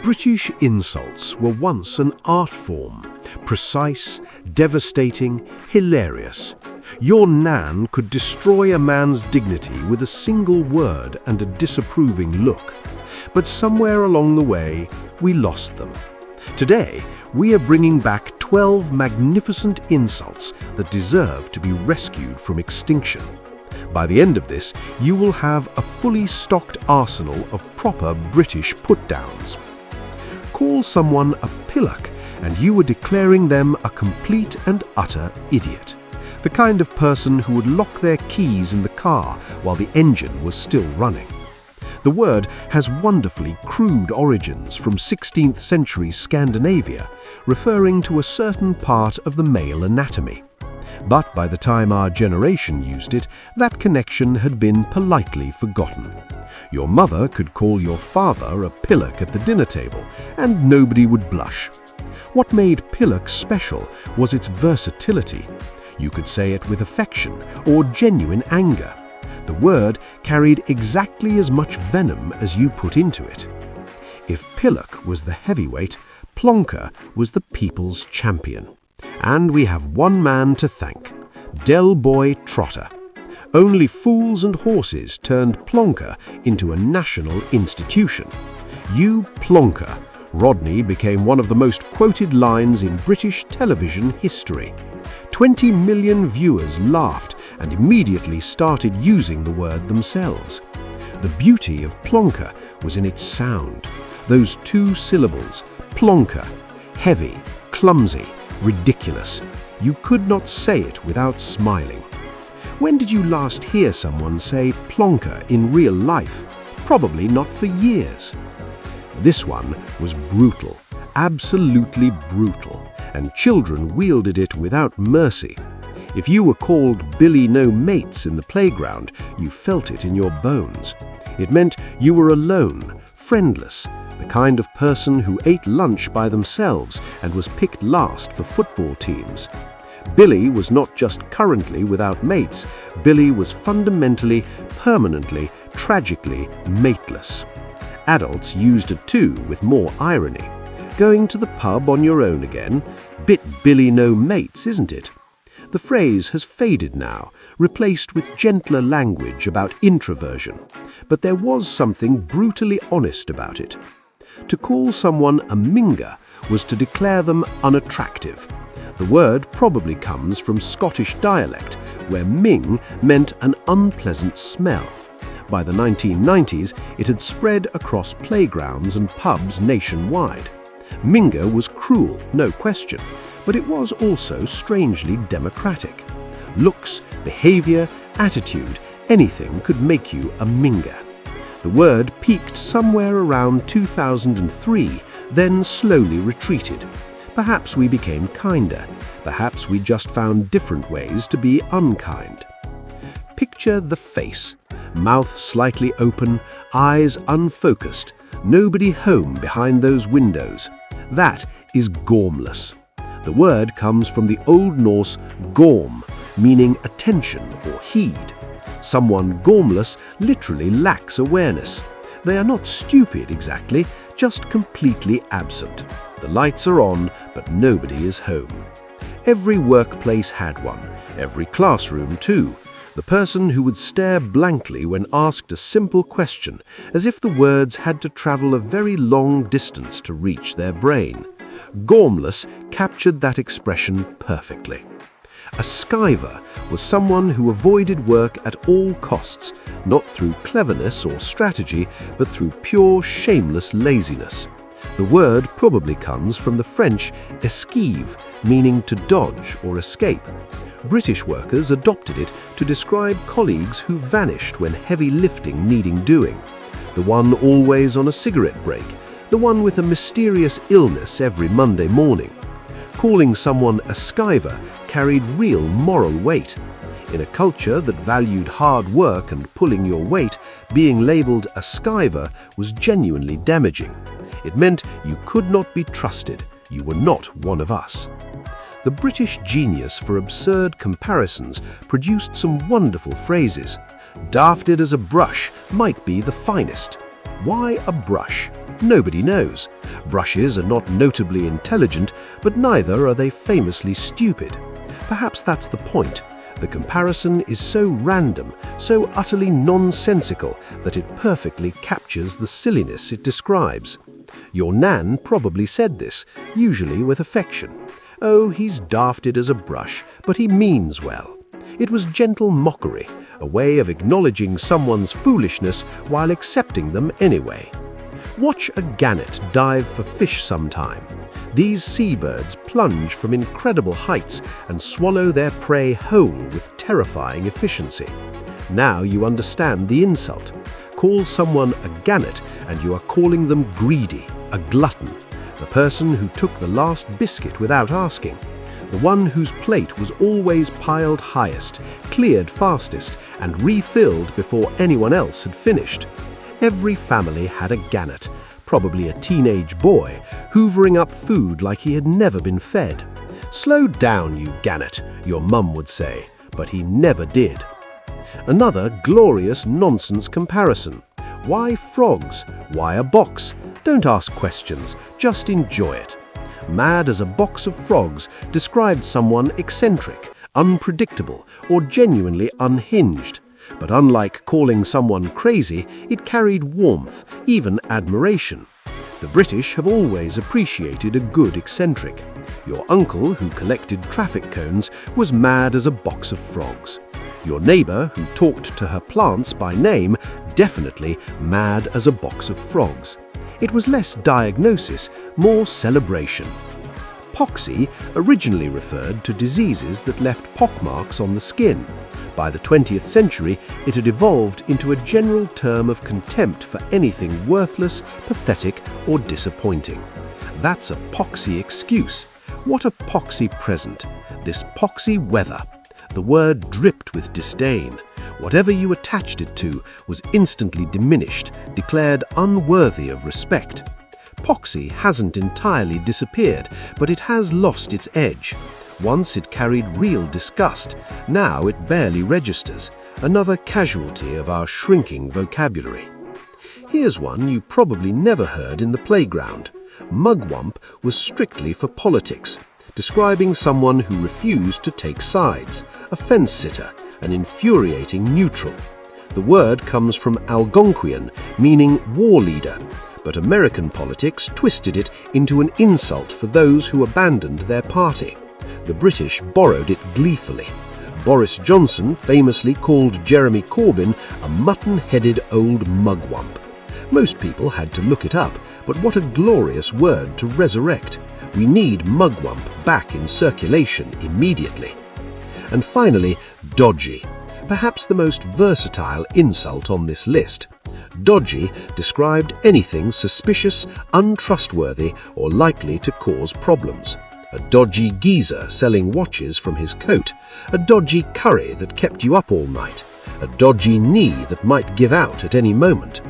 British insults were once an art form, precise, devastating, hilarious. Your nan could destroy a man's dignity with a single word and a disapproving look. But somewhere along the way, we lost them. Today, we are bringing back 12 magnificent insults that deserve to be rescued from extinction. By the end of this, you will have a fully stocked arsenal of proper British put-downs. Call someone a pillock, and you are declaring them a complete and utter idiot. The kind of person who would lock their keys in the car while the engine was still running. The word has wonderfully crude origins from 16th century Scandinavia, referring to a certain part of the male anatomy. But by the time our generation used it, that connection had been politely forgotten. Your mother could call your father a pillock at the dinner table, and nobody would blush. What made pillock special was its versatility. You could say it with affection or genuine anger. The word carried exactly as much venom as you put into it. If Pillock was the heavyweight, Plonker was the people's champion. And we have one man to thank, Del Boy Trotter. Only fools and horses turned Plonker into a national institution. You Plonker. Rodney became one of the most quoted lines in British television history. 20 million viewers laughed and immediately started using the word themselves. The beauty of Plonker was in its sound. Those two syllables, Plonker, heavy, clumsy, ridiculous. You could not say it without smiling. When did you last hear someone say Plonker in real life? Probably not for years. This one was brutal, absolutely brutal, and children wielded it without mercy. If you were called Billy No Mates in the playground, you felt it in your bones. It meant you were alone, friendless, the kind of person who ate lunch by themselves and was picked last for football teams. Billy was not just currently without mates, Billy was fundamentally, permanently, tragically mateless. Adults used it too, with more irony. Going to the pub on your own again? Bit Billy No Mates, isn't it? The phrase has faded now, replaced with gentler language about introversion, but there was something brutally honest about it. To call someone a minger was to declare them unattractive. The word probably comes from Scottish dialect, where ming meant an unpleasant smell. By the 1990s, it had spread across playgrounds and pubs nationwide. Minger was cruel, no question, but it was also strangely democratic. Looks, behavior, attitude, anything could make you a minger. The word peaked somewhere around 2003, then slowly retreated. Perhaps we became kinder. Perhaps we just found different ways to be unkind. Picture the face. Mouth slightly open, eyes unfocused, nobody home behind those windows. That is Gormless. The word comes from the Old Norse gorm, meaning attention or heed. Someone gormless literally lacks awareness. They are not stupid exactly, just completely absent. The lights are on, but nobody is home. Every workplace had one, every classroom too. The person who would stare blankly when asked a simple question, as if the words had to travel a very long distance to reach their brain. Gormless captured that expression perfectly. A skyver was someone who avoided work at all costs, not through cleverness or strategy, but through pure, shameless laziness. The word probably comes from the French esquive, meaning to dodge or escape. British workers adopted it to describe colleagues who vanished when heavy lifting needing doing. The one always on a cigarette break, the one with a mysterious illness every Monday morning. Calling someone a skyver carried real moral weight. In a culture that valued hard work and pulling your weight, being labelled a skyver was genuinely damaging. It meant you could not be trusted. You were not one of us. The British genius for absurd comparisons produced some wonderful phrases. Dafted as a brush might be the finest. Why a brush? Nobody knows. Brushes are not notably intelligent, but neither are they famously stupid. Perhaps that's the point. The comparison is so random, so utterly nonsensical, that it perfectly captures the silliness it describes. Your nan probably said this, usually with affection. Oh, he's dafted as a brush, but he means well. It was gentle mockery, a way of acknowledging someone's foolishness while accepting them anyway. Watch a gannet dive for fish sometime. These seabirds plunge from incredible heights and swallow their prey whole with terrifying efficiency. Now you understand the insult. Call someone a gannet and you are calling them greedy, a glutton, the person who took the last biscuit without asking, the one whose plate was always piled highest, cleared fastest, and refilled before anyone else had finished. Every family had a gannet, probably a teenage boy, hoovering up food like he had never been fed. "Slow down, you gannet," your mum would say, but he never did. Another glorious nonsense comparison. Why frogs? Why a box? Don't ask questions, just enjoy it. Mad as a box of frogs described someone eccentric, unpredictable, or genuinely unhinged. But unlike calling someone crazy, it carried warmth, even admiration. The British have always appreciated a good eccentric. Your uncle, who collected traffic cones, was mad as a box of frogs. Your neighbour, who talked to her plants by name, definitely mad as a box of frogs. It was less diagnosis, more celebration. Poxy originally referred to diseases that left pockmarks on the skin. By the 20th century, it had evolved into a general term of contempt for anything worthless, pathetic, or disappointing. That's a poxy excuse. What a poxy present. This poxy weather. The word dripped with disdain. Whatever you attached it to was instantly diminished, declared unworthy of respect. Poxy hasn't entirely disappeared, but it has lost its edge. Once it carried real disgust, now it barely registers, another casualty of our shrinking vocabulary. Here's one you probably never heard in the playground. Mugwump was strictly for politics, describing someone who refused to take sides, a fence-sitter, an infuriating neutral. The word comes from Algonquian, meaning war leader, but American politics twisted it into an insult for those who abandoned their party. The British borrowed it gleefully. Boris Johnson famously called Jeremy Corbyn a mutton-headed old mugwump. Most people had to look it up, but what a glorious word to resurrect. We need mugwump back in circulation immediately. And finally, dodgy. Perhaps the most versatile insult on this list. Dodgy described anything suspicious, untrustworthy, or likely to cause problems. A dodgy geezer selling watches from his coat, a dodgy curry that kept you up all night, a dodgy knee that might give out at any moment.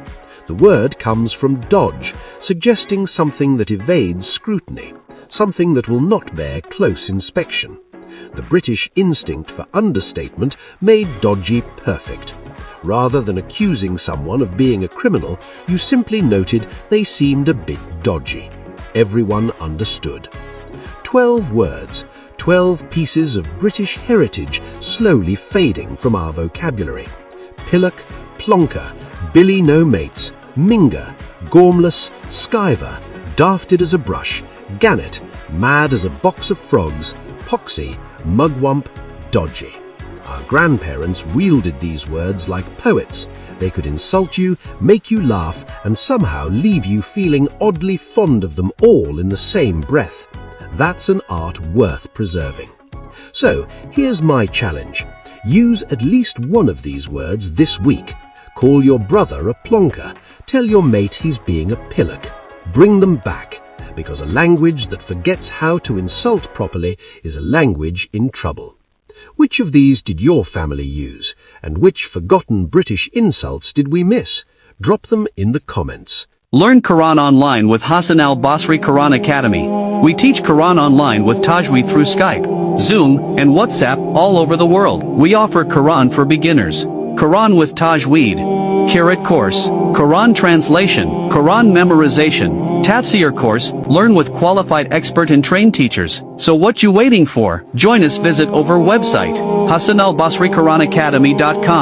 The word comes from dodge, suggesting something that evades scrutiny, something that will not bear close inspection. The British instinct for understatement made dodgy perfect. Rather than accusing someone of being a criminal, you simply noted they seemed a bit dodgy. Everyone understood. 12 words, 12 pieces of British heritage slowly fading from our vocabulary. Pillock, Plonker, Billy No Mates, Minger, Gormless, Skyver, Dafted as a brush, gannet, mad as a box of frogs, poxy, mugwump, dodgy. Our grandparents wielded these words like poets. They could insult you, make you laugh, and somehow leave you feeling oddly fond of them all in the same breath. That's an art worth preserving. So, here's my challenge. Use at least one of these words this week. Call your brother a plonker. Tell your mate he's being a pillock. Bring them back, because a language that forgets how to insult properly is a language in trouble. Which of these did your family use, and which forgotten British insults did we miss? Drop them in the comments. Learn Quran online with Hassan al-Basri Quran Academy. We teach Quran online with Tajweed through Skype, Zoom, and WhatsApp all over the world. We offer Quran for beginners. Quran with Tajweed. Qira'at course, Quran translation, Quran memorization, Tafsir course, learn with qualified expert and trained teachers. So what you waiting for? Join us, visit over website, HasanAlBasriQuranAcademy.com.